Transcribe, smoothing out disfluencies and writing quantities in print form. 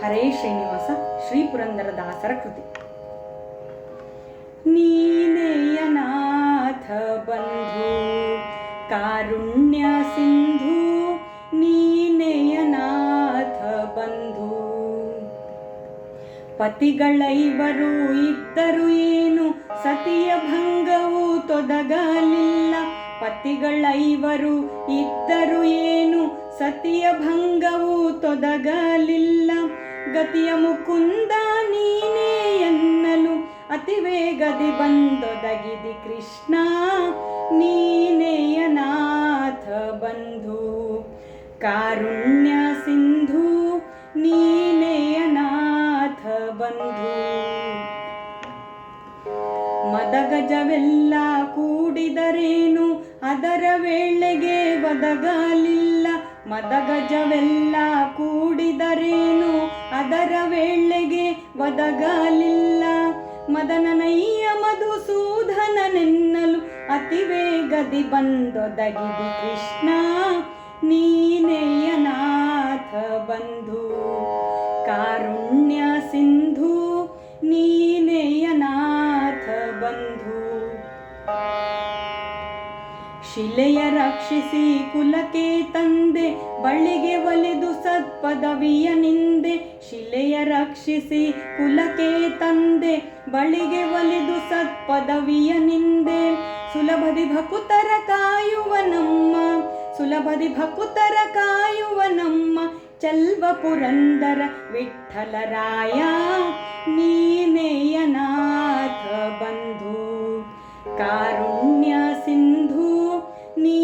ಹರೇ ಶ್ರೀನಿವಾಸ. ಶ್ರೀ ಪುರಂದರದಾಸರ ಕೃತಿ. ನೀನೆಯನಾಥ ಬಂಧು ಕಾರುಣ್ಯ ಸಿಂಧು, ನೀನೆಯನಾಥ ಬಂಧು. ಪತಿಗಳೈವರು ಇದ್ದರು ಏನು ಸತಿಯ ಭಂಗವು ತೊದಗಲಿಲ್ಲ. ಪತಿಗಳೈವರು ಇದ್ದರು ಏನು ಸತಿಯ ಭಂಗವು ತೊದಗಲಿಲ್ಲ. ಗತಿಯ ಮುಕುಂದ ನೀನೇ ಎನ್ನಲು ಅತಿ ವೇಗದಿ ಬಂದೊದಗಿದಿ ಕೃಷ್ಣ. ನೀನೆಯನಾಥ ಬಂಧು ಕಾರುಣ್ಯ ಸಿಂಧು, ನೀನೆಯನಾಥ ಬಂಧು. ಮದಗಜವೆಲ್ಲ ಕೂಡಿದರೇನು ಅದರ ವೇಳೆಗೆ ಒದಗಲಿಲ್ಲ. ಮದಗಜವೆಲ್ಲ ಕೂಡಿದರೇನು ಅದರ ವೇಳೆಗೆ ಒದಗಲಿಲ್ಲ. ಮದನನಯ್ಯ ಮಧುಸೂದನನೆನ್ನಲು ಅತಿ ವೇಗದಿ ಬಂದೊದಗಿದಿ ಕೃಷ್ಣ. ನೀನೆಯನಾಥ ಬಂಧು ಕಾರುಣ್ಯ ಸಿಂಧು, ನೀನೆಯನಾಥ ಬಂಧು. ಶಿಲೆಯ ರಕ್ಷಿಸಿ ಕುಲಕ್ಕೆ ತಂದೆ ಬಳಿಗೆ ಒಲಿದು ಸತ್ಪದವಿಯ ನಿಂದೆ. ಶಿಲೆಯ ರಕ್ಷಿಸಿ ಕುಲಕ್ಕೆ ತಂದೆ ಬಳಿಗೆ ಒಲಿದು ಸತ್ಪದವಿಯ ನಿಂದೆ. ಸುಲಭದಿ ಭಕುತರ ಕಾಯುವ ನಮ್ಮ, ಸುಲಭದಿ ಭಕುತರ ಕಾಯುವ ನಮ್ಮ ಚಲ್ವ ಪುರಂದರ ವಿಠ್ಠಲರಾಯ. ನೀನೆಯನಾಥ ಬಂಧು ಕಾರುಣ್ಯ ಸಿಂಧು, ನೀ